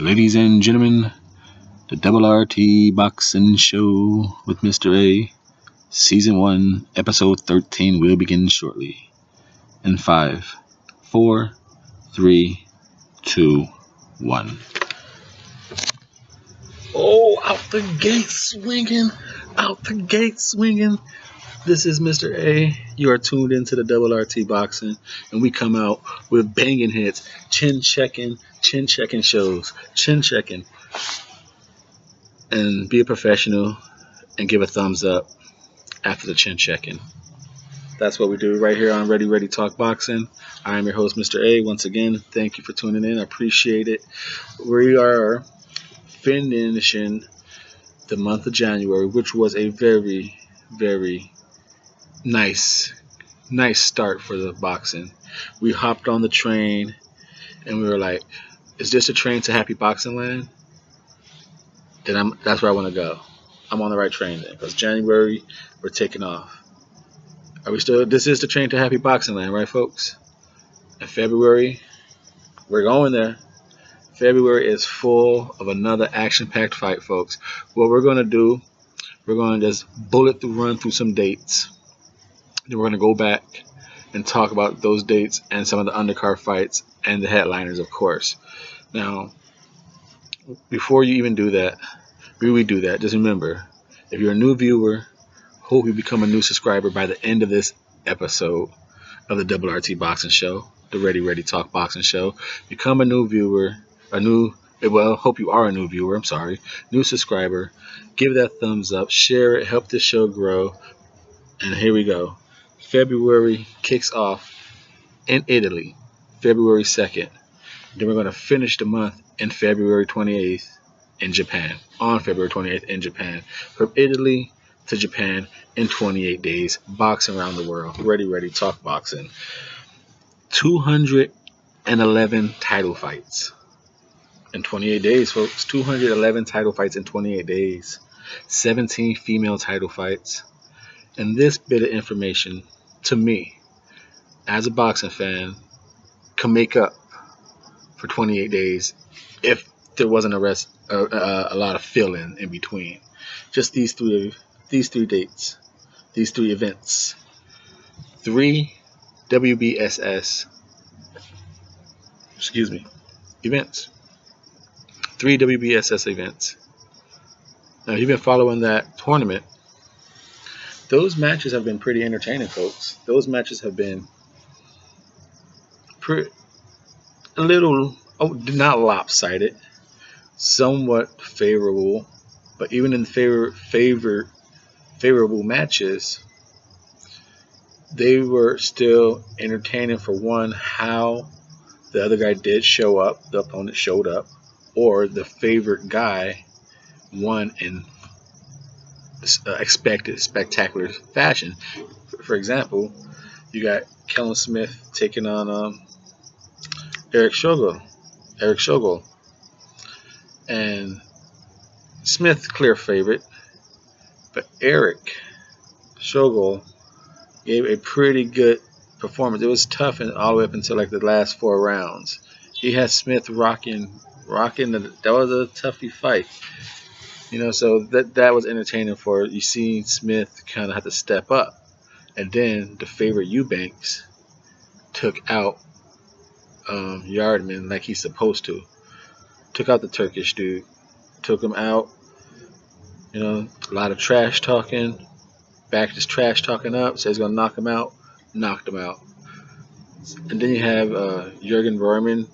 Ladies and gentlemen, the Double RT Boxing Show with Mr. A, Season 1, Episode 13 will begin shortly. In 5, 4, 3, 2, 1. Oh, out the gate swinging. This is Mr. A. You are tuned into the Double RT Boxing, and we come out with banging hits, chin checking shows, and be a professional and give a thumbs up after the chin checking. That's what we do right here on Ready Talk Boxing. I am your host, Mr. A. Once again, thank you for tuning in. I appreciate it. We are finishing the month of January, which was a very, very nice start for the boxing. We hopped on the train and we were like, is this a train to happy boxing land? Then that's where I want to go. I'm on the right train then, because January we're taking off. Are we still? This is the train to happy boxing land, right, folks? In February, we're going there. February is full of another action-packed fight, folks. What we're going to do, we're going to just run through some dates. Then we're going to go back and talk about those dates and some of the undercard fights and the headliners, of course. Now, before you even do that, just remember, if you're a new viewer, hope you become a new subscriber by the end of this episode of the Double RT Boxing Show, the Ready Talk Boxing Show. Become a new viewer, hope you are a new viewer, new subscriber. Give that thumbs up, share it, help this show grow. And here we go. February kicks off in Italy, February 2nd. Then we're going to finish the month in February 28th in Japan, on February 28th in Japan. From Italy to Japan in 28 days, boxing around the world. Ready Talk Boxing. 211 title fights in 28 days, folks. 211 title fights in 28 days. 17 female title fights. And this bit of information, to me, as a boxing fan, can make up for 28 days if there wasn't a lot of fill-in in between. Just these three dates, these three events. 3 WBSS events. 3 WBSS events. Now, if you've been following that tournament, those matches have been pretty entertaining, folks. Those matches have been not lopsided, somewhat favorable, but even in favorable matches, they were still entertaining. For one, how the other guy did show up, the opponent showed up, or the favorite guy won in expected spectacular fashion. For example, you got Kellen Smith taking on Eric Schogel, and Smith clear favorite, but Eric Schogel gave a pretty good performance. It was tough all the way up until like the last 4 rounds. He had Smith rocking. That was a toughy fight. So that was entertaining for you. See Smith kind of had to step up, and then the favorite Eubanks took out Yardman like he's supposed to. Took out the Turkish dude, took him out. A lot of trash talking. Back just trash talking up. Says he's gonna knock him out. Knocked him out. And then you have Jürgen Berman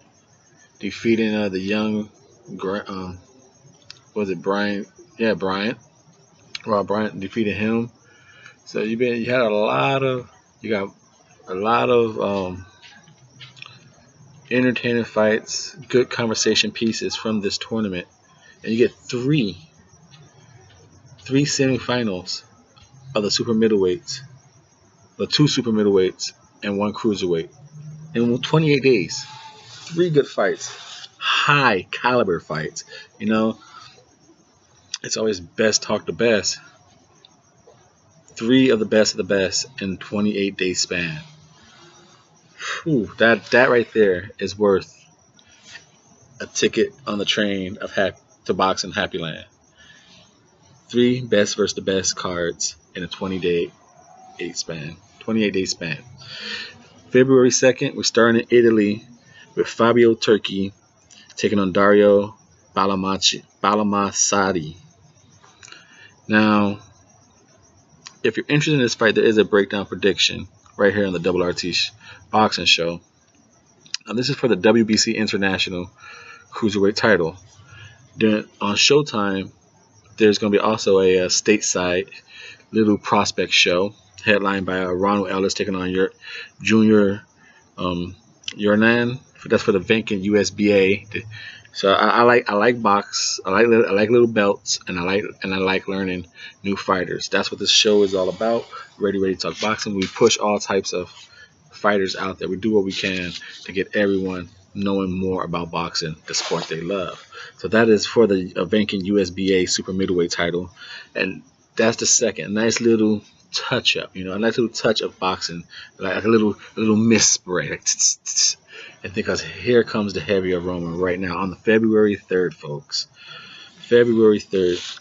defeating the young. Was it Bryant? Yeah, Bryant. Rob Bryant defeated him. So you got a lot of entertaining fights, good conversation pieces from this tournament, and you get three semifinals of the super middleweights, the 2 super middleweights and 1 cruiserweight in 28 days. 3 good fights, high caliber fights. It's always best talk the best. 3 of the best in 28-day span. Whew, that right there is worth a ticket on the train of to boxing Happy Land. 3 best versus the best cards in a 28 day span. February 2nd, we're starting in Italy with Fabio Turchi taking on Dario Balamasati. Now, if you're interested in this fight, there is a breakdown prediction right here on the Double RT Boxing Show. This is for the WBC International Cruiserweight title. Then on Showtime, there's going to be also a stateside little prospect show headlined by Ronald Ellis taking on your Junior Yornan. That's for the Venkin USBA. So I like box. I like little belts, and I like learning new fighters. That's what this show is all about. Ready to talk boxing. We push all types of fighters out there. We do what we can to get everyone knowing more about boxing, the sport they love. So that is for the Venkin USBA super middleweight title, and that's the second nice little touch up. A nice little touch of boxing, like a little mist spray. Like, tss, tss, tss. And because here comes the heavy aroma right now on the February 3rd, folks. February 3rd,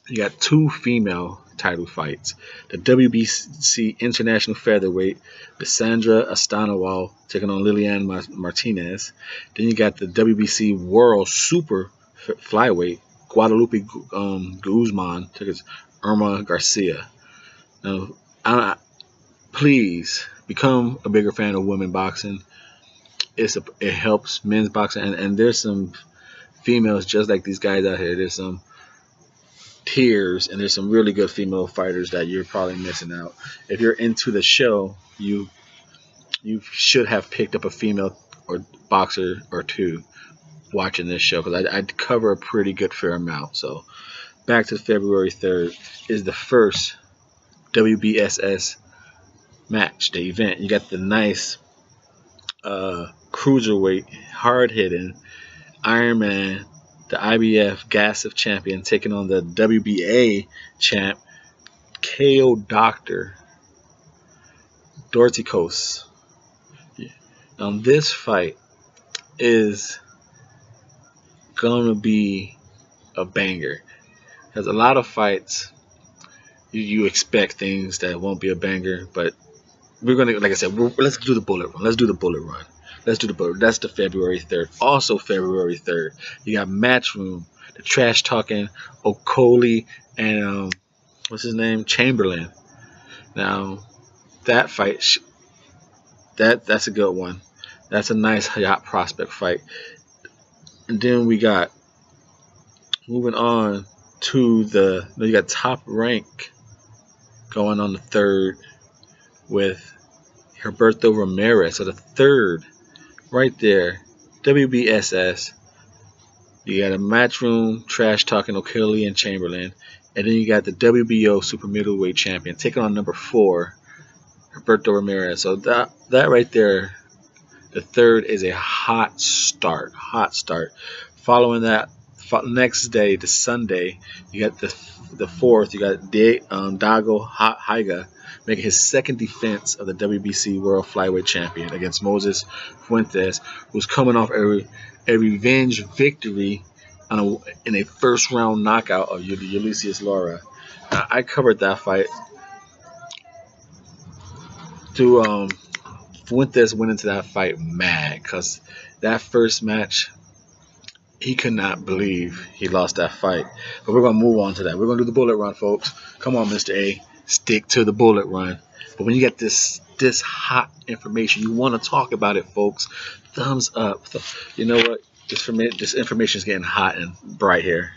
you got 2 female title fights. The WBC International Featherweight with Sandra Astanawal taking on Lilian Martinez. Then you got the WBC World Super Flyweight Guadalupe Guzman taking Irma Garcia. Now, please become a bigger fan of women boxing. It helps men's boxing, and there's some females just like these guys out here. There's some tiers, and there's some really good female fighters that you're probably missing out. If you're into the show, you should have picked up a female or boxer or 2 watching this show, because I cover a pretty good fair amount. So back to February 3rd is the first WBSS match, the event. You got the nice cruiserweight, hard-hitting Ironman, the IBF GASF champion, taking on the WBA champ, KO Dr. Dorticos. Now, this fight is going to be a banger. There's a lot of fights you expect things that won't be a banger, but we're going to, like I said, let's do the bullet run. Let's do the bullet run. That's the February 3rd. Also February 3rd, you got Matchroom, the trash talking Coley and what's his name, Chamberlain. Now that fight, that's a good one. That's a nice hot prospect fight. And then we got moving on to you got Top Rank going on the 3rd with Herberto Ramirez. So the 3rd right there, WBSS. You got a Matchroom trash talking O'Kelly and Chamberlain, and then you got the WBO super middleweight champion taking on number 4, Herberto Ramirez. So that right there, the 3rd is a hot start. Following that, next day, the Sunday, you got the 4th. You got Dago Haiga making his 2nd defense of the WBC World Flyweight Champion against Moses Fuentes, who's coming off a revenge victory in a first-round knockout of Ulysses Lara. I covered that fight. Fuentes went into that fight mad because that first match, he could not believe he lost that fight. But we're going to move on to that. We're going to do the bullet run, folks. Come on, Mr.A. Stick to the bullet run. But when you get this hot information, you want to talk about it, folks. Thumbs up. You know what? This information is getting hot and bright here.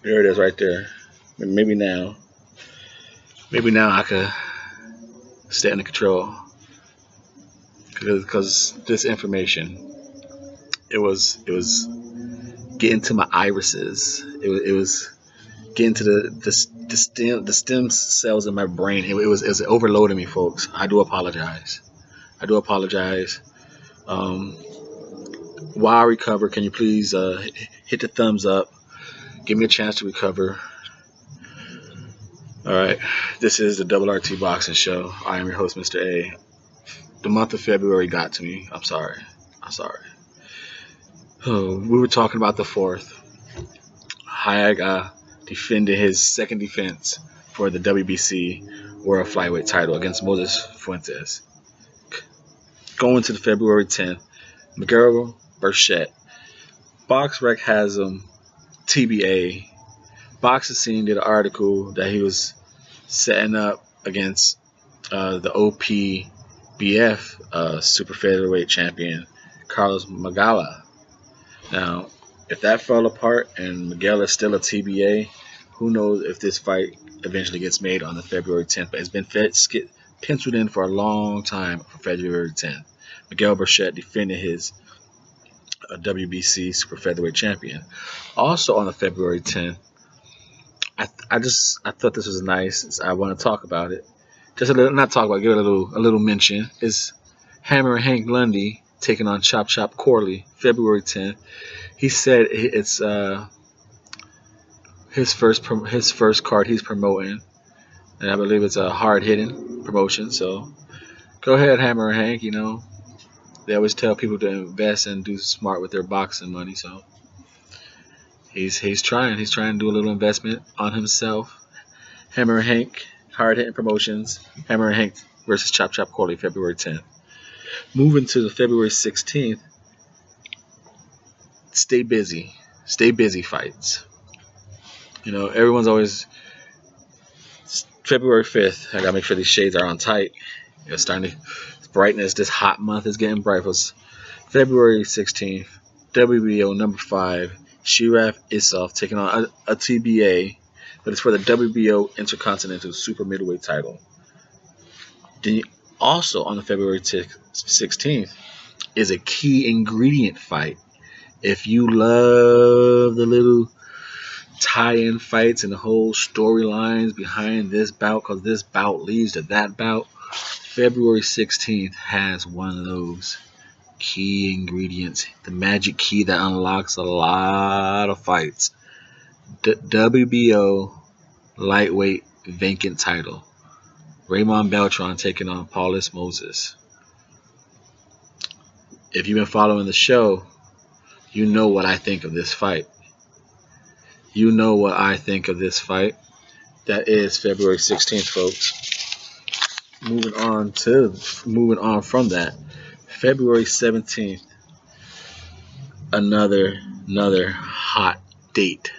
There it is right there. Maybe now I could stay under control. Because this information, it was getting to my irises. It was getting to the stem cells in my brain. It was overloading me, folks. I do apologize. While I recover, can you please hit the thumbs up? Give me a chance to recover. All right, this is the Double RT Boxing Show. I am your host, Mr.A. The month of February got to me. I'm sorry. Oh, we were talking about the fourth. Hayaga defended his second defense for the WBC World Flyweight title against Moses Fuentes. Going to the February 10th, Miguel Brochette. BoxRec has him TBA. Boxing Scene did an article that he was setting up against the OPBF super featherweight champion Carlos Magala. Now, if that fell apart and Miguel is still a TBA, who knows if this fight eventually gets made on the February 10th. But it's been penciled in for a long time for February 10th. Miguel Brochette defended his WBC super featherweight champion. Also on the February 10th, I thought this was nice. I want to talk about it. Just a little, not talk about, give it a little mention. Is Hammer and Hank Lundy taking on Chop Chop Coley, February 10th. He said it's his first card he's promoting, and I believe it's a hard-hitting promotion. So go ahead, Hammer and Hank. You know, they always tell people to invest and do smart with their boxing money. So he's trying to do a little investment on himself. Hammer and Hank, hard-hitting promotions. Hammer and Hank versus Chop Chop Coley, February 10th. Moving to the February 16th. Stay busy fights. You know, everyone's always February 5th. I gotta make sure these shades are on tight. It's starting to brightness. This hot month is getting bright. February 16th, WBO number 5, Shiraf Issoff taking on a TBA, but it's for the WBO Intercontinental Super Middleweight title. Then also on the February 16th is a key ingredient fight. If you love the little tie-in fights and the whole storylines behind this bout, because this bout leads to that bout, February 16th has one of those key ingredients, the magic key that unlocks a lot of fights. WBO lightweight vacant title. Raymond Beltran taking on Paulus Moses. If you've been following the show, you know what I think of this fight. That is February 16th, folks. Moving on from that, February 17th, another hot date.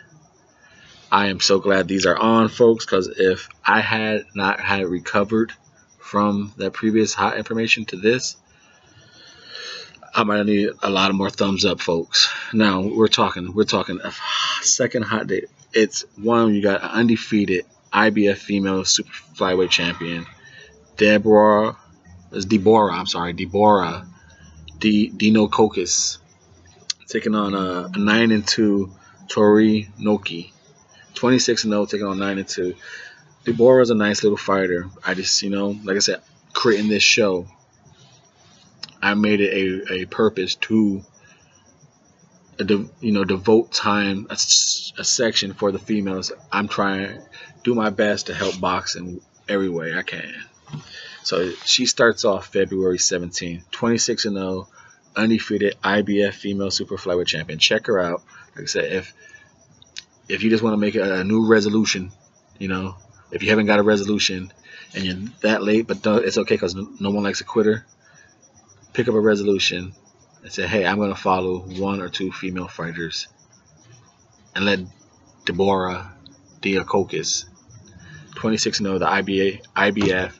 I am so glad these are on, folks, because if I had not had recovered from that previous hot information to this, I might need a lot of more thumbs up, folks. Now we're talking a second hot date. It's one, you got an undefeated IBF female super flyweight champion, Deborah Dinokokis, taking on a 9-2 Tori Noki, 26-0, taking on 9-2. Deborah is a nice little fighter. I just, like I said, creating this show, I made it a purpose to, devote time, a section for the females. I'm trying to do my best to help boxing every way I can. So she starts off February 17th, 26-0, undefeated IBF female super flyweight champion. Check her out. Like I said, if you just want to make a new resolution, if you haven't got a resolution and you're that late, but it's okay because no one likes a quitter. Pick up a resolution and say, hey, I'm going to follow one or two female fighters and let Deborah Dinokokis, 26-0, the IBF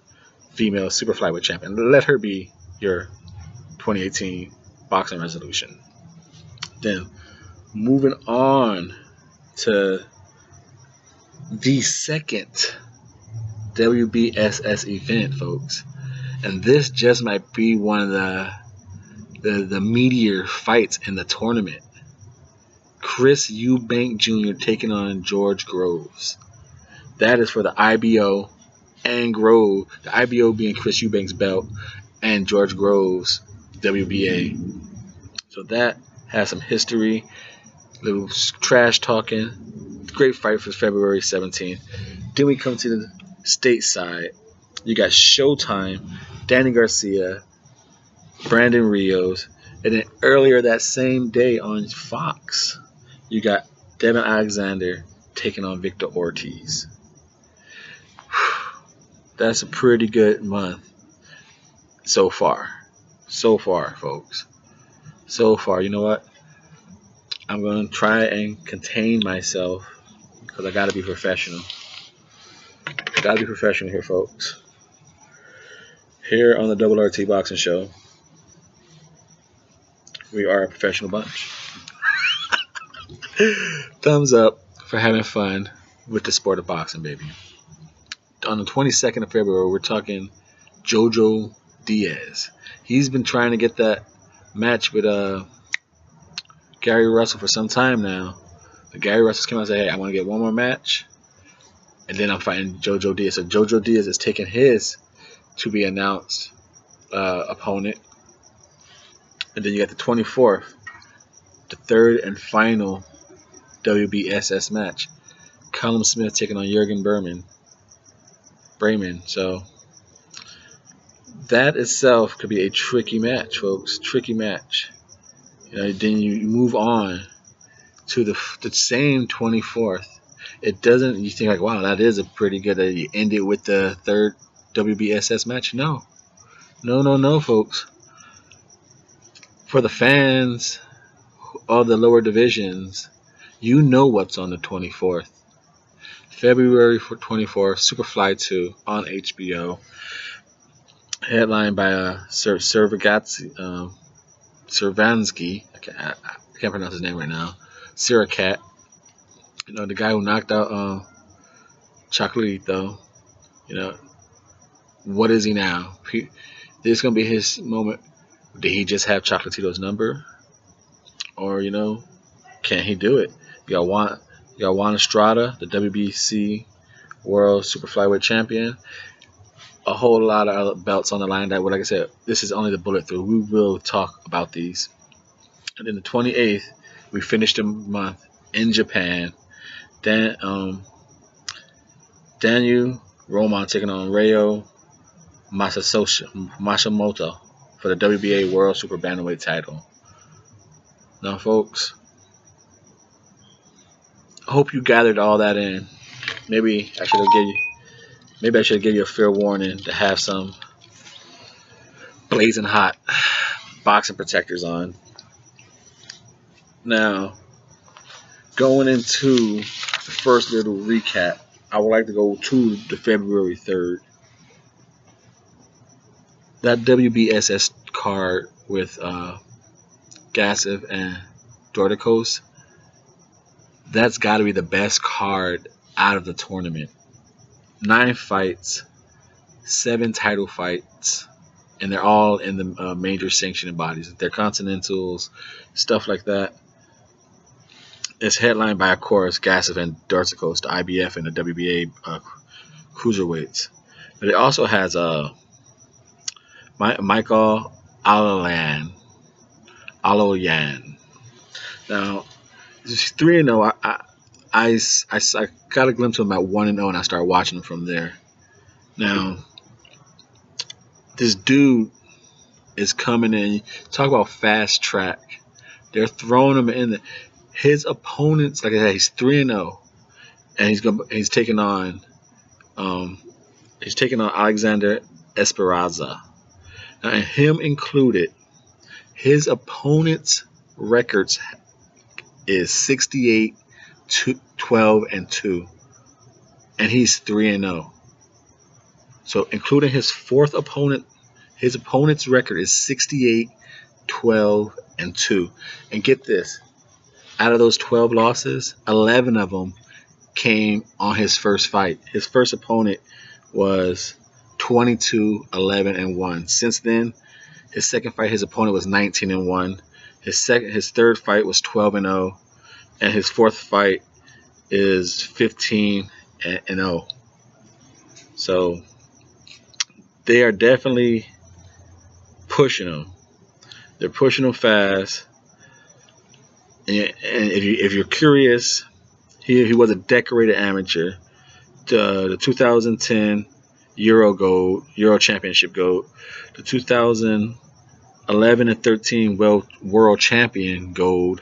female super flyweight champion, let her be your 2018 boxing resolution. Then moving on to the second WBSS event, folks. And this just might be one of the meatier fights in the tournament. Chris Eubank Jr. taking on George Grosz. That is for the IBO and Grosz. The IBO being Chris Eubank's belt and George Grosz WBA. So that has some history. Little trash talking. Great fight for February 17th. Then we come to the stateside. You got Showtime, Danny Garcia, Brandon Rios, And then earlier that same day on Fox, you got Devin Alexander taking on Victor Ortiz. That's a pretty good month so far. So far, folks. So far. You know what? I'm going to try and contain myself because I got to be professional. Got to be professional here, folks. Here on the Double RT Boxing Show, we are a professional bunch. Thumbs up for having fun with the sport of boxing, baby. On the 22nd of February, we're talking Jojo Diaz. He's been trying to get that match with Gary Russell for some time now. But Gary Russell came out and said, hey, I want to get one more match, and then I'm fighting Jojo Diaz. So Jojo Diaz is taking his to be announced opponent. And then you got the 24th, the third and final WBSS match. Callum Smith taking on Jurgen Bremen. So that itself could be a tricky match, folks. Tricky match. Then you move on to the same 24th. It doesn't. You think like, wow, that is a pretty good. You end it with the third WBSS match. No, folks. For the fans of the lower divisions, you know what's on the 24th. February 24th, Superfly 2 on HBO. Headlined by Servansky. I can't pronounce his name right now. Siracat. The guy who knocked out Chocolatito. What is he now? This is going to be his moment. Did he just have Chocolatito's number? Or, can he do it? You got Juan Estrada, the WBC World Super Flyweight Champion. A whole lot of other belts on the line. That, like I said, this is only the bullet through. We will talk about these. And then the 28th, we finished the month in Japan. Daniel Roman taking on Ryo Matsumoto for the WBA World Super Bantamweight title. Now, folks, I hope you gathered all that in. Maybe I should have given you a fair warning to have some blazing hot boxing protectors on. Now, going into the first little recap, I would like to go to the February 3rd. That WBSS card with Gassiv and Dorticos, that's got to be the best card out of the tournament. 9 fights, 7 title fights, and they're all in the major sanctioning bodies. They're continentals, stuff like that. It's headlined by, of course, Gassiv and Dorticos, the IBF and the WBA cruiserweights. But it also has Michael Aloyan. Now, 3-0. I got a glimpse of him at 1-0, and I started watching him from there. Now, this dude is coming in. Talk about fast track. They're throwing him in. His opponents, like I said, he's 3-0, and he's taking on Alexander Esperanza. Now, and him included, his opponent's records is 68-12-2, and he's 3-0. So, including his fourth opponent, his opponent's record is 68-12-2. And get this, out of those 12 losses, 11 of them came on his first fight. His first opponent was 22-11-1. Since then, his second fight, his opponent was 19-1. His third fight was 12-0, and his fourth fight is 15-0. So they are definitely pushing him. They're pushing him fast. And if you're curious, he was a decorated amateur. The 2010 Euro Championship gold, the 2000 2011 and 13 world champion gold,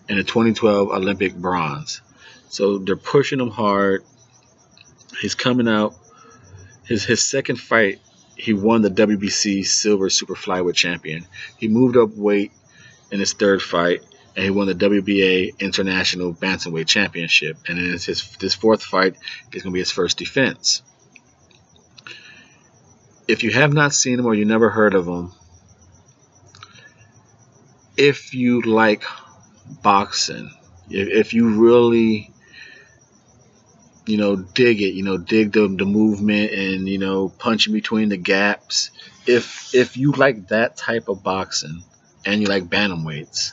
and the 2012 Olympic bronze. So they're pushing him hard. He's coming out. His second fight, he won the WBC Silver Super Flyweight champion. He moved up weight in his third fight, and he won the WBA International Bantamweight Championship. And then this fourth fight is going to be his first defense. If you have not seen him or you never heard of him, if you like boxing, if you really dig it, dig the movement and punching between the gaps, if you like that type of boxing and you like bantamweights,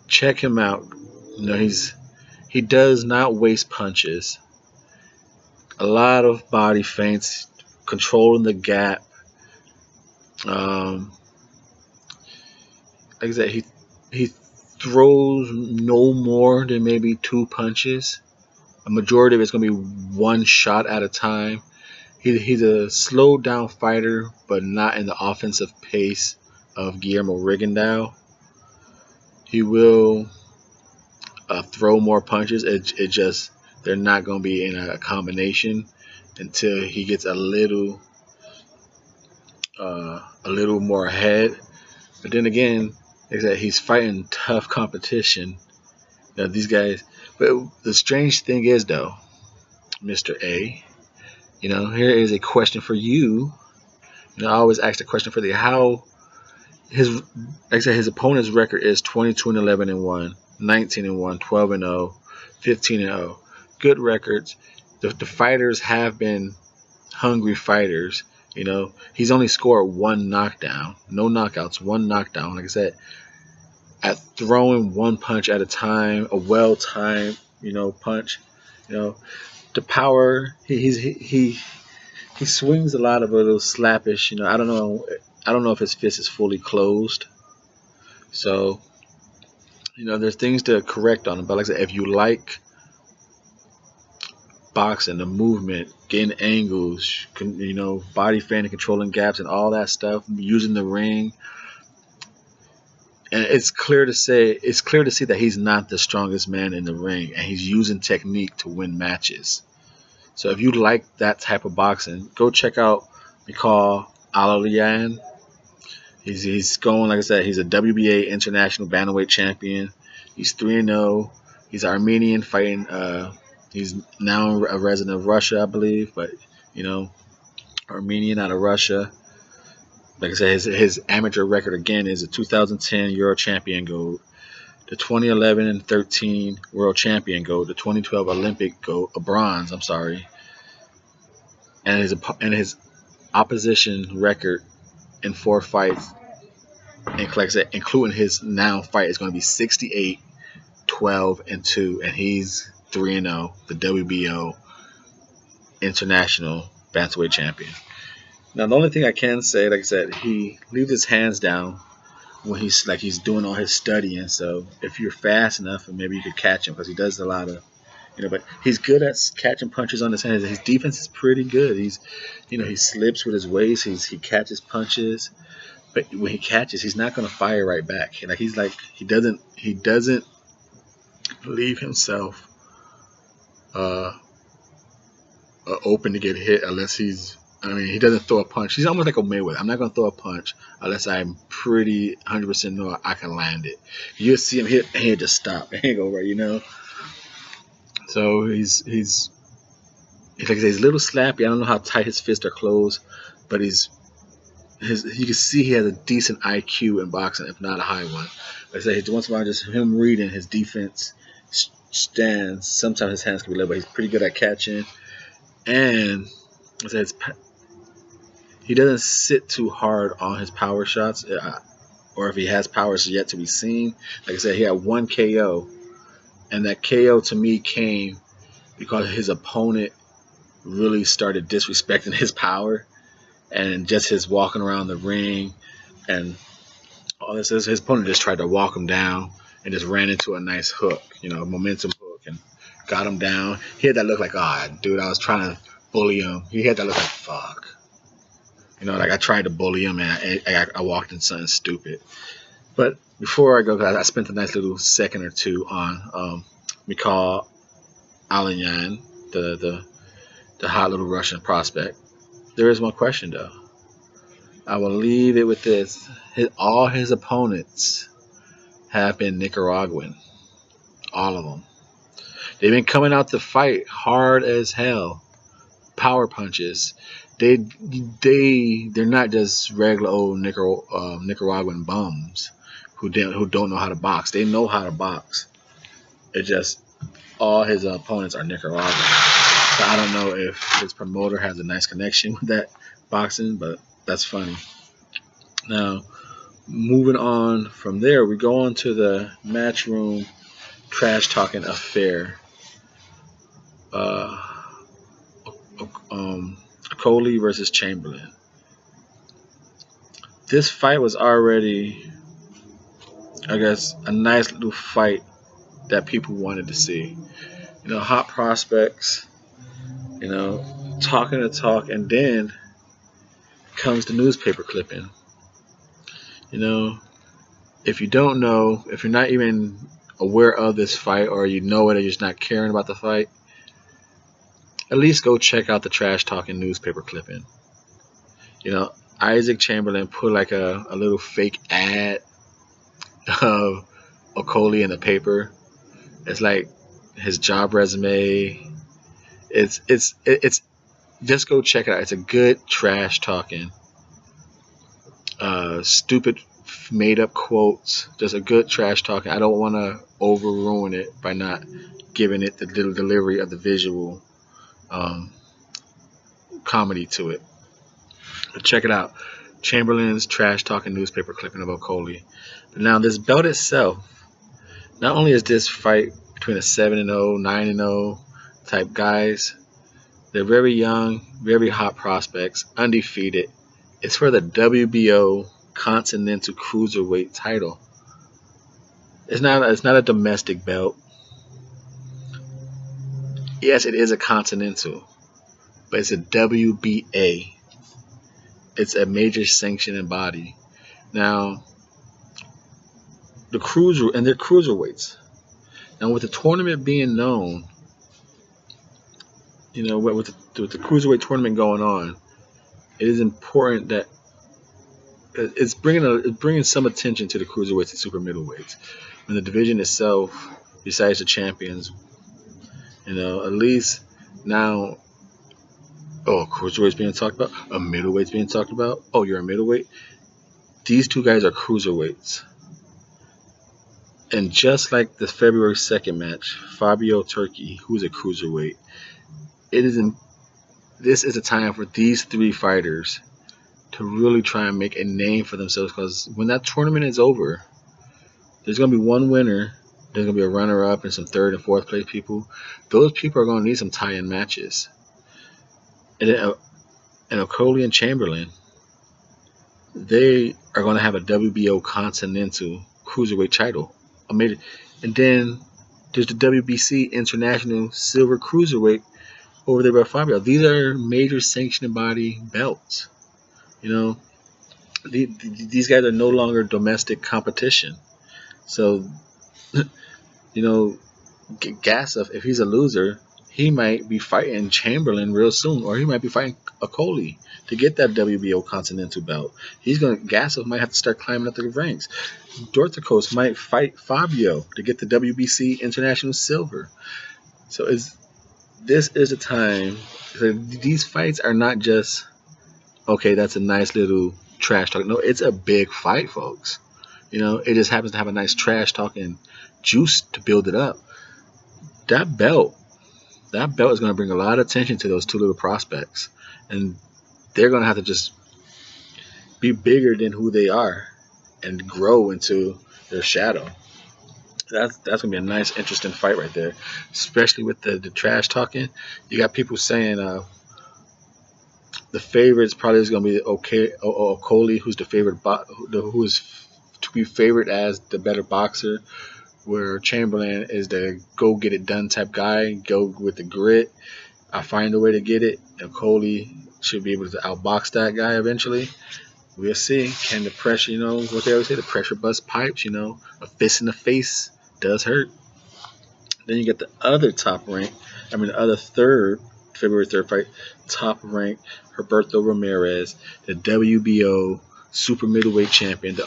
check him out. He does not waste punches. A lot of body feints, controlling the gap. Like I said, he throws no more than maybe 2 punches. A majority of it's going to be one shot at a time. He's a slowed down fighter, but not in the offensive pace of Guillermo Rigondeaux. He will throw more punches. It just, they're not going to be in a combination until he gets a little more ahead. But then again, like I said, he's fighting tough competition. These guys. But the strange thing is, though, Mr.A, here is a question for you. I always ask the question for how like I said, his opponent's record is 22-11-1, 19-1, 12-0, 15-0. Good records. The fighters have been hungry fighters. He's only scored 1 knockdown, no knockouts, 1 knockdown. Like I said, at throwing 1 punch at a time, a well-timed, punch. The power. He swings a lot of a little slappish. I don't know if his fist is fully closed. So, there's things to correct on him. But like I said, if you like boxing, the movement, getting angles, body feinting, controlling gaps, and all that stuff, using the ring. And it's clear to see that he's not the strongest man in the ring, and he's using technique to win matches. So if you like that type of boxing, go check out Mikhail Alalian. He's going, like I said, he's a WBA International Bantamweight champion. He's 3-0. He's Armenian fighting. He's now a resident of Russia, I believe, but Armenian out of Russia. Like I said, his amateur record again is a 2010 Euro champion gold, the 2011 and 13 world champion gold, the 2012 Olympic gold, bronze. I'm sorry, and his opposition record in 4 fights, and like I said, including his now fight, is going to be 68, 12, and 2, and he's 3-0, the WBO International Bantamweight champion. Now, the only thing I can say, like I said, he leaves his hands down when he's doing all his studying. So if you're fast enough, and maybe you could catch him, because he does a lot of, but he's good at catching punches on his hands. His defense is pretty good. He slips with his waist. He catches punches, but when he catches, he's not going to fire right back. He doesn't leave himself open to get hit unless he doesn't throw a punch. He's almost like a Mayweather. I'm not going to throw a punch unless I'm pretty 100% know I can land it. You'll see him hit, and he'll just stop. And he'll go right, So he's like I said, he's a little slappy. I don't know how tight his fists are closed, but you can see he has a decent IQ in boxing, if not a high one. Like I said, once in a while, just him reading his defense stands. Sometimes his hands can be low, but he's pretty good at catching. And like I said, he doesn't sit too hard on his power shots, or if he has powers yet to be seen. Like I said, he had 1 KO, and that KO to me came because his opponent really started disrespecting his power, and just his walking around the ring and all this. His opponent just tried to walk him down and just ran into a nice hook, momentum hook, and got him down. He had that look like, dude, I was trying to bully him. He had that look like, fuck. You know, like I tried to bully him and I walked into something stupid. But before I go, I spent a nice little second or two on Mikhail Alinyan, the hot little Russian prospect. There is one question though. I will leave it with this: all his opponents have been Nicaraguan, all of them. They've been coming out to fight hard as hell, power punches. They're not just regular old Nicaraguan bums who don't know how to box. They know how to box. It's just all his opponents are Nicaraguan. So I don't know if his promoter has a nice connection with that boxing, but that's funny. Now, moving on from there, we go on to the matchroom trash talking affair. Coley versus Chamberlain. This fight was already, I guess, a nice little fight that people wanted to see. You know, hot prospects, you know, talking the talk, and then comes the newspaper clipping. You know, if you don't know, if you're not even aware of this fight, or you know it and you're just not caring about the fight, at least go check out the trash talking newspaper clipping. You know, Isaac Chamberlain put like a little fake ad of Coley in the paper. It's like his job resume. It's just go check it out. It's a good trash talking, stupid made up quotes. Just a good trash talking. I don't want to over ruin it by not giving it the little delivery of the visual comedy to it. But check it out. Chamberlain's trash talking newspaper clipping about Coley. But now this belt itself, not only is this fight between a 7-0, 9-0 type guys, they're very young, very hot prospects, undefeated. It's for the WBO Continental Cruiserweight title. It's not a domestic belt. Yes, it is a Continental, but it's a WBA. It's a major sanctioning body. Now, they're cruiserweights. Now, with the tournament being known, you know, with the cruiserweight tournament going on, it is important that it's bringing some attention to the cruiserweights and super middleweights. When the division itself, besides the champions, you know, at least now, oh, cruiserweight's being talked about, a middleweight's being talked about. Oh, you're a middleweight. These two guys are cruiserweights. And just like the February 2nd match, Fabio Turki, who's a cruiserweight, this is a time for these three fighters to really try and make a name for themselves, because when that tournament is over, there's going to be one winner, there's going to be a runner-up and some third and fourth place people. Those people are going to need some tie-in matches. And Coley and Chamberlain, they are going to have a WBO Continental Cruiserweight title. And then there's the WBC International Silver Cruiserweight over there by Fabio. These are major sanctioning body belts. You know, these guys are no longer domestic competition. So, you know, Gassif, if he's a loser, he might be fighting Chamberlain real soon, or he might be fighting a Coley to get that WBO Continental belt. Gassif might have to start climbing up the ranks. Dorticos might fight Fabio to get the WBC International Silver. So this is a time. These fights are not just, okay, that's a nice little trash talk. No, it's a big fight, folks. You know, it just happens to have a nice trash talking juice to build it up. That belt is going to bring a lot of attention to those two little prospects, and they're going to have to just be bigger than who they are and grow into their shadow. That's going to be a nice, interesting fight right there, especially with the trash talking. You got people saying the favorites probably is going to be Coley, who's the favorite, who is to be favored as the better boxer, where Chamberlain is the go get it done type guy, go with the grit. I find a way to get it. And Coley should be able to outbox that guy eventually. We'll see. Can the pressure, what they always say, the pressure bust pipes, a fist in the face does hurt. Then you get the other the other February 3rd fight, top ranked Roberto Ramirez, the WBO super middleweight champion.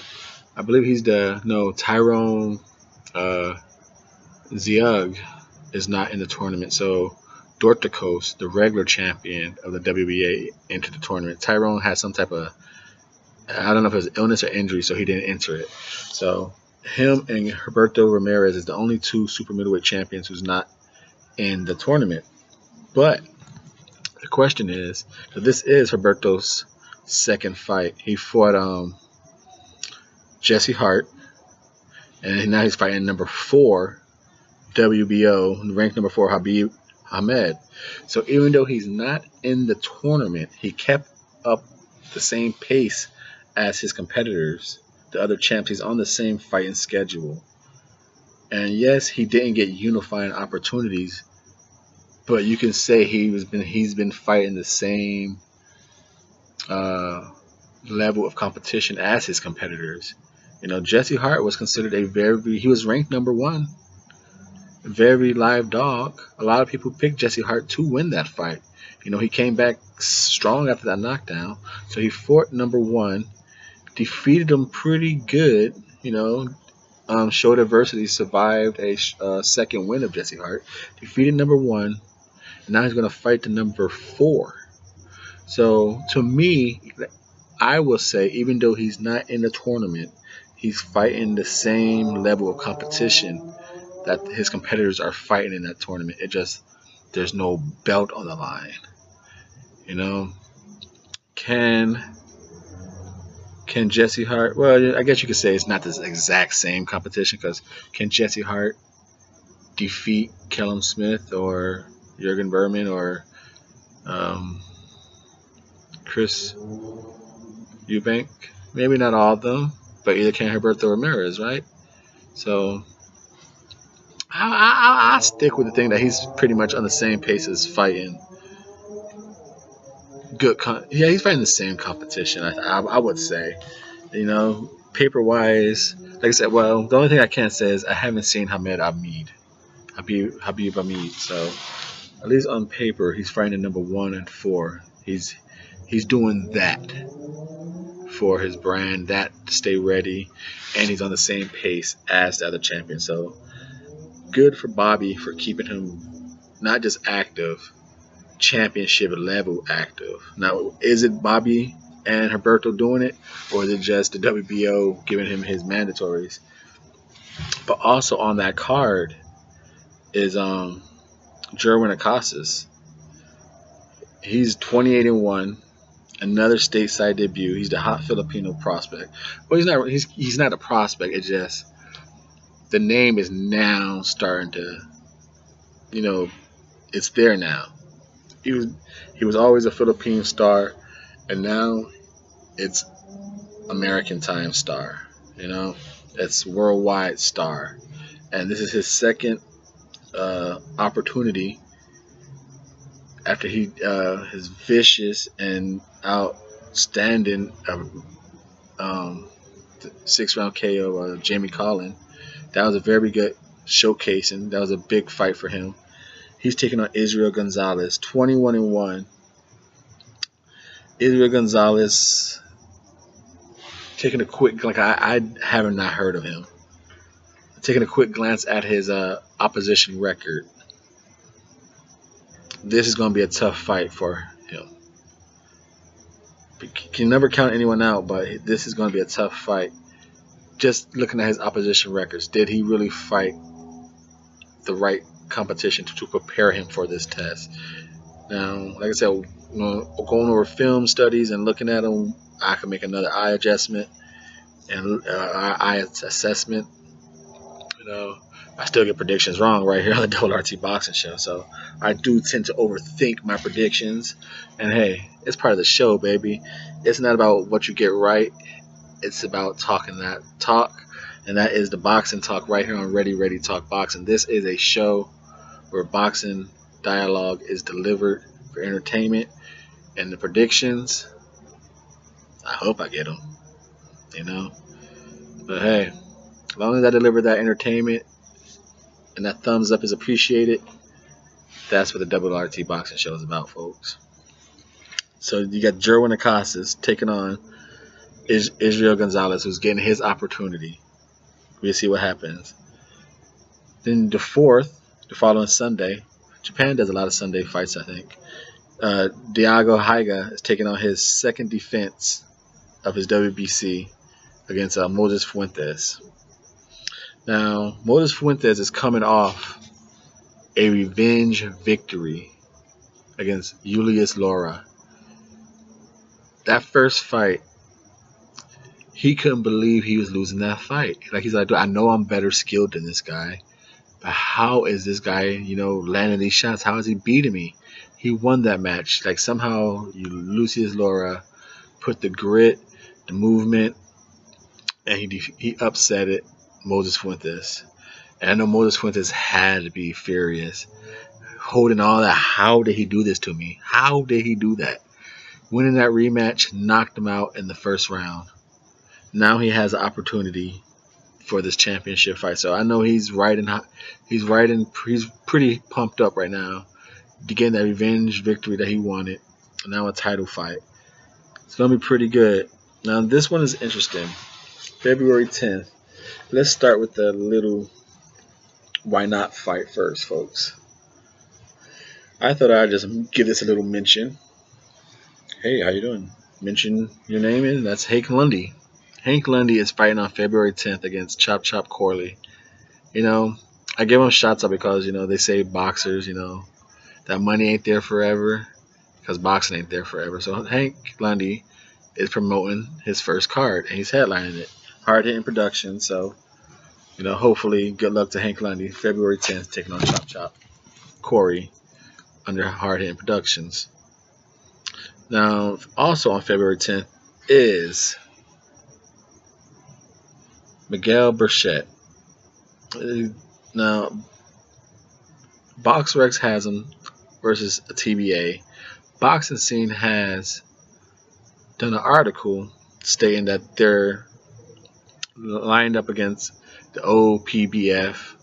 I believe he's Tyrone Ziug is not in the tournament. So Dorticos, the regular champion of the WBA, entered the tournament. Tyrone had some type of, I don't know if it was illness or injury, so he didn't enter it. So him and Roberto Ramirez is the only two super middleweight champions who's not in the tournament. But the question is, so this is Roberto's second fight. He fought Jesse Hart, and now he's fighting number 4 WBO, ranked number 4 Habib Ahmed. So even though he's not in the tournament, he kept up the same pace as his competitors, the other champs. He's on the same fighting schedule. And yes, he didn't get unifying opportunities, but you can say he's been fighting the same level of competition as his competitors. Jesse Hart was considered he was ranked number 1, very live dog. A lot of people picked Jesse Hart to win that fight. He came back strong after that knockdown. So he fought number 1, defeated him pretty good, showed adversity, survived a second win of Jesse Hart, defeated number 1, and now he's going to fight the number 4. So to me, I will say, even though he's not in the tournament, he's fighting the same level of competition that his competitors are fighting in that tournament. There's no belt on the line. Can Jesse Hart, well, I guess you could say it's not the exact same competition, because can Jesse Hart defeat Callum Smith or Jürgen Berman or Chris Eubank? Maybe not all of them, but either can Roberto Ramirez, right? So I'll stick with the thing that he's pretty much on the same pace as fighting he's fighting the same competition. I would say, paper wise, like I said, well, the only thing I can't say is I haven't seen Habib Ahmed. So at least on paper, he's fighting number 1 and 4. He's doing that for his brand, that to stay ready, and he's on the same pace as the other champion. So good for Bobby for keeping him not just active, championship level active. Now, is it Bobby and Roberto doing it, or is it just the WBO giving him his mandatories? But also on that card is Jerwin Acosta. He's 28-1, another stateside debut. He's the hot Filipino prospect. Well, he's not a prospect. It's just the name is now starting to, it's there now. He was always a Philippine star, and now it's American time star. It's worldwide star, and this is his second opportunity after his vicious and outstanding 6-round KO of Jamie Collin. That was a very good showcasing. That was a big fight for him. He's taking on Israel Gonzalez, 21-1. Israel Gonzalez, taking a quick, I haven't not heard of him. Taking a quick glance at his opposition record. This is going to be a tough fight for him. You can never count anyone out, but this is going to be a tough fight. Just looking at his opposition records, did he really fight the right competition to prepare him for this test? Now, like I said, going over film studies and looking at him, I can make another eye adjustment and eye assessment. I still get predictions wrong right here on the Double RT Boxing Show, so I do tend to overthink my predictions. And hey, it's part of the show, baby. It's not about what you get right. It's about talking that talk, and that is the boxing talk right here on Ready Talk Boxing. This is a show where boxing dialogue is delivered for entertainment. And the predictions, I hope I get them, you know. But hey, as long as I deliver that entertainment and that thumbs up is appreciated, that's what the Double RT Boxing Show is about, folks. So you got Jerwin Acosta taking on Israel Gonzalez, who's getting his opportunity. We'll see what happens. Then the following Sunday, Japan does a lot of Sunday fights, I think. Diego Higa is taking on his second defense of his WBC against Moses Fuentes. Now, Moses Fuentes is coming off a revenge victory against Julius Lara. That first fight, he couldn't believe he was losing that fight. Like, he's like, I know I'm better skilled than this guy, but how is this guy, landing these shots? How is he beating me? He won that match. Like, somehow Lucius Lara put the grit, the movement, and he upset it, Moses Fuentes. And I know Moses Fuentes had to be furious, holding all that. How did he do this to me? How did he do that? Winning that rematch knocked him out in the first round. Now he has an opportunity for this championship fight. So I know he's pretty pumped up right now to get that revenge victory that he wanted. Now a title fight. It's going to be pretty good. Now this one is interesting. February 10th. Let's start with the little why not fight first, folks. I thought I'd just give this a little mention. Hey, how you doing? Mention your name in. That's Hank Lundy. Hank Lundy is fighting on February 10th against Chop Chop Coley. I give him shots out because, they say boxers, that money ain't there forever because boxing ain't there forever. So Hank Lundy is promoting his first card and he's headlining it. Hard Hitting Production. So, hopefully good luck to Hank Lundy. February 10th taking on Chop Chop Coley under Hard Hitting Productions. Now, also on February 10th is Miguel Brochette. Now, BoxRex has him versus a TBA. Boxing Scene has done an article stating that they're lined up against the OPBF,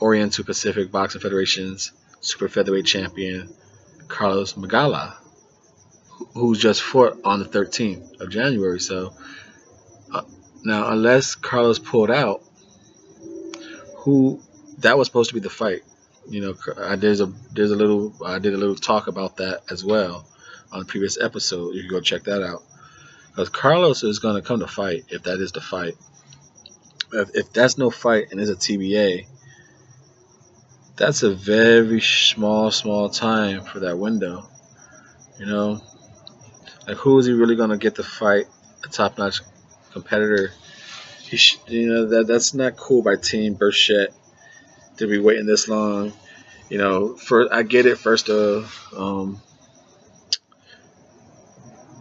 Oriental Pacific Boxing Federation's super featherweight champion, Carlos Magala, who's just fought on the 13th of January. So now, unless Carlos pulled out, that was supposed to be the fight. I did a little talk about that as well on the previous episode. You can go check that out. Because Carlos is going to come to fight if that is the fight. If that's no fight and it's a TBA, that's a very small time for that window. Like, who is he really going to get to fight a top-notch competitor? That's not cool by Team Brochette to be waiting this long. I get it. First,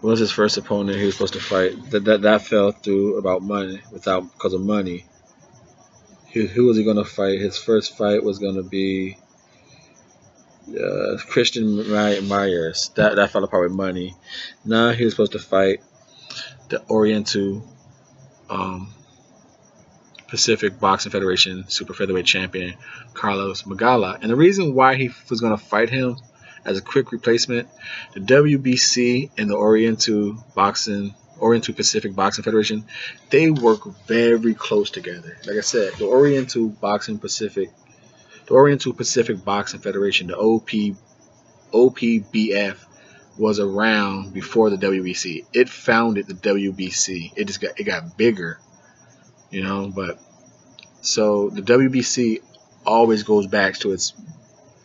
what was his first opponent he was supposed to fight? That fell through because of money. Who was he going to fight? His first fight was going to be Christian Myers. That fell apart with money. Now he was supposed to fight the Oriental Pacific Boxing Federation super featherweight champion Carlos Magala. And the reason why he was going to fight him as a quick replacement, the WBC and the Oriental Pacific Boxing Federation, they work very close together. Like I said, the Oriental Pacific Boxing Federation, the OPBF, was around before the WBC. It founded the WBC. It got bigger, But so the WBC always goes back to its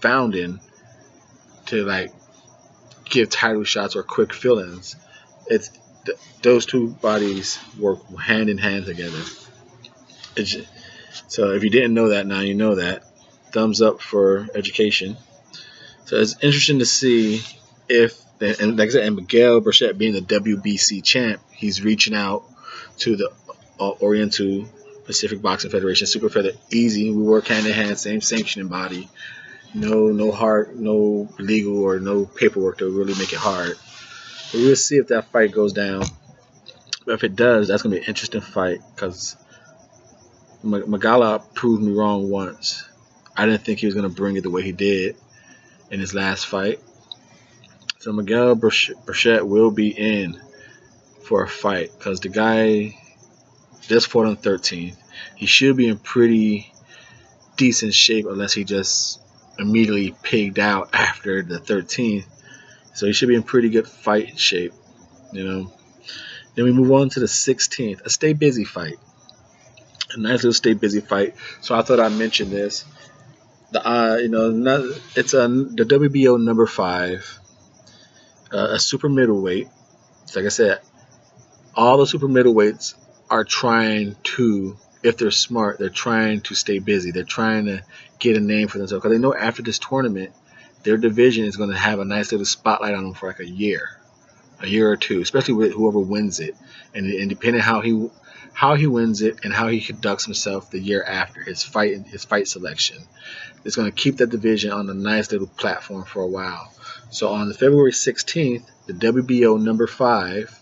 founding to give title shots or quick fill-ins. Those two bodies work hand in hand together. So if you didn't know that, now you know that. Thumbs up for education. So it's interesting to see if, and like I said, and Miguel Brochette being the WBC champ, he's reaching out to the Oriental Pacific Boxing Federation, super feather, easy. We work hand in hand, same sanctioning body. no legal or no paperwork to really make it hard. But we'll see if that fight goes down. But if it does, that's gonna be an interesting fight because Magala proved me wrong once. I didn't think he was gonna bring it the way he did in his last fight. So Miguel Brochette will be in for a fight because the guy just fought on 13th. He should be in pretty decent shape unless he just immediately pigged out after the 13th. So he should be in pretty good fight shape, you know. Then we move on to the 16th, a stay busy fight. A nice little stay busy fight. So I thought I'd mention this. The the WBO number 5, a super middleweight. So like I said, all the super middleweights are trying to, if they're smart, they're trying to stay busy. They're trying to get a name for themselves because they know after this tournament, their division is going to have a nice little spotlight on them for like a year or two, especially with whoever wins it, and depending how he wins it and how he conducts himself the year after his fight selection, it's going to keep that division on a nice little platform for a while. So on the February 16th, the WBO number 5,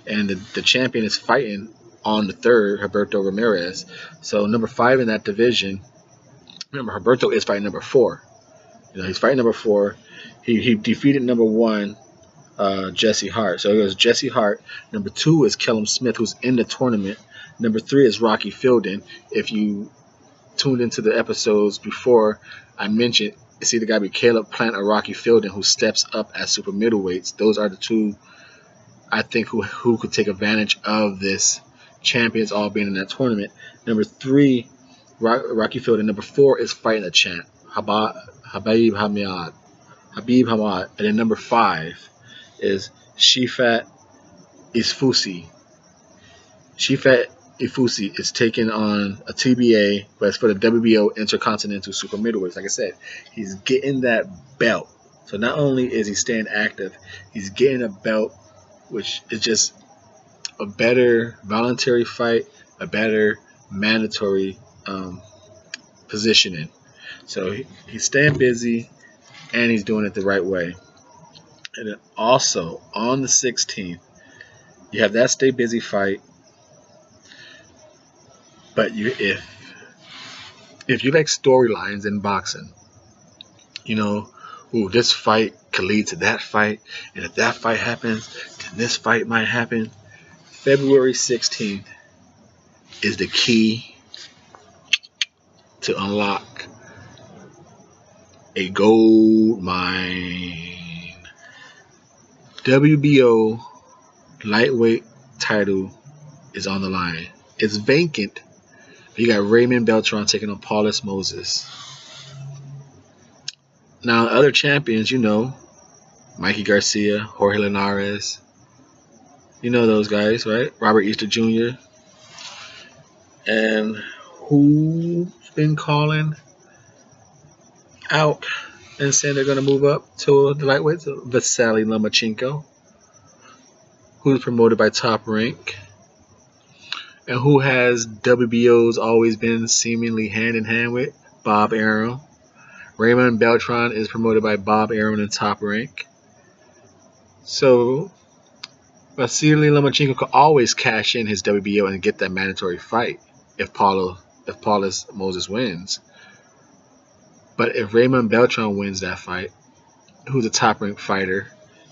and the champion is fighting on the 3rd, Roberto Ramirez. So number 5 in that division. Remember, Roberto is fighting number 4. He's fighting number 4. He defeated number 1, Jesse Hart. So it was Jesse Hart. Number 2 is Kellum Smith, who's in the tournament. Number 3 is Rocky Fielding. If you tuned into the episodes before, I mentioned it's either got to be Caleb Plant or Rocky Fielding who steps up as super middleweights. Those are the two, I think, who could take advantage of this champions all being in that tournament. Number 3, Rocky Fielding. Number 4 is fighting the champ, Habib Hamad. And then number 5 is Shifat Isfusi. Shifat Ifusi is taking on a TBA, but it's for the WBO Intercontinental Super Middleweights. Like I said, he's getting that belt. So not only is he staying active, he's getting a belt, which is just a better voluntary fight, a better mandatory positioning. So he's staying busy, and he's doing it the right way. And then also on the 16th, you have that stay busy fight. But if you like storylines in boxing, this fight could lead to that fight, and if that fight happens, then this fight might happen. February 16th is the key to unlock a gold mine. WBO lightweight title is on the line. It's vacant. You got Raymond Beltran taking on Paulus Moses. Now, other champions, Mikey Garcia, Jorge Linares. You know those guys, right? Robert Easter Jr. And who's been calling out and saying they're going to move up to the lightweights? Vasily Lomachenko, who's promoted by Top Rank. And who has WBO's always been seemingly hand in hand with? Bob Arum. Raymond Beltran is promoted by Bob Arum and Top Rank. So Vasily Lomachenko could always cash in his WBO and get that mandatory fight if Paulus Moses wins. But if Raymond Beltran wins that fight, who's a Top Rank fighter,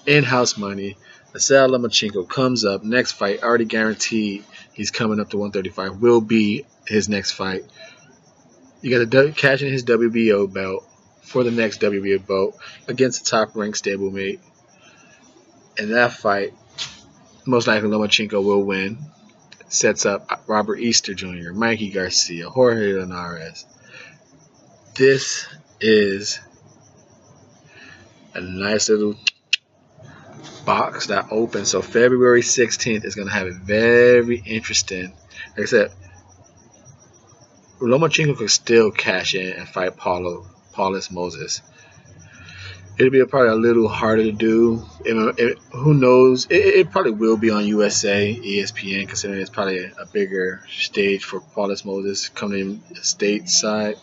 in-house money, Vasily Lomachenko comes up, next fight, already guaranteed. He's coming up to 135, will be his next fight. You got to cash in his WBO belt for the next WBO belt against a top-ranked stablemate. And that fight, most likely Lomachenko will win. Sets up Robert Easter Jr., Mikey Garcia, Jorge Linares. This is a nice little box that opens. So February 16th is going to have a very interesting. Like I said, Lomachenko could still cash in and fight Paulus Moses. It'll be probably a little harder to do. Who knows? It probably will be on USA, ESPN, considering it's probably a bigger stage for Paulus Moses coming in stateside.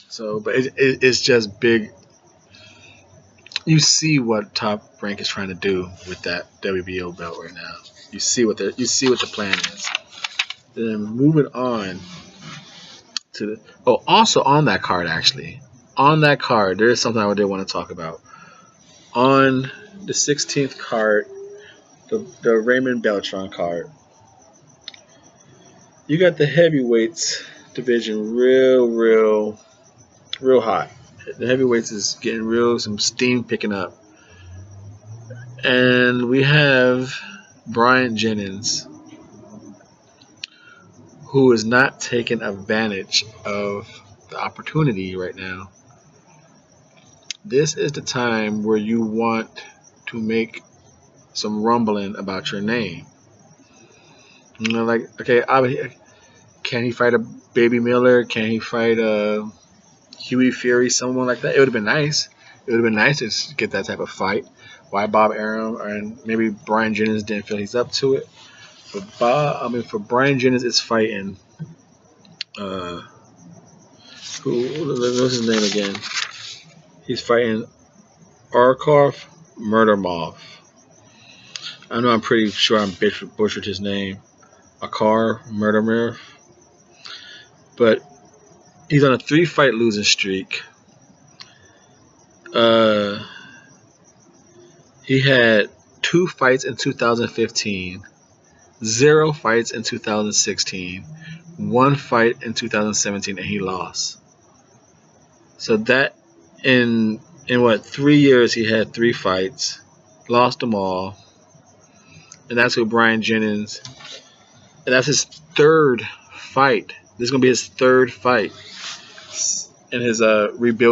So, but it's just big. You see what Top Rank is trying to do with that WBO belt right now. You see what the plan is. Then moving on to also on that card, actually, on that card there is something I did want to talk about. On the 16th card, the Raymond Beltran card, you got the heavyweights division real hot. The heavyweights is getting some steam picking up. And we have Bryant Jennings, who is not taking advantage of the opportunity right now. This is the time where you want to make some rumbling about your name. You know, like, okay, can he fight a Baby Miller? Can he fight a Huey Fury, someone like that? It would have been nice. It would have been nice to get that type of fight. Why Bob Arum and maybe Brian Jennings didn't feel he's up to it. But for Brian Jennings, it's fighting. What's his name again? He's fighting Arkov Murdermov. I know I'm pretty sure I butchered his name. Akar Murdermov. But he's on a 3-fight losing streak. He had 2 fights in 2015, 0 fights in 2016, 1 fight in 2017, and he lost. So that in 3 years he had 3 fights, lost them all, and that's with Brian Jennings, and that's his 3rd fight. This is gonna be his 3rd fight in his rebuild.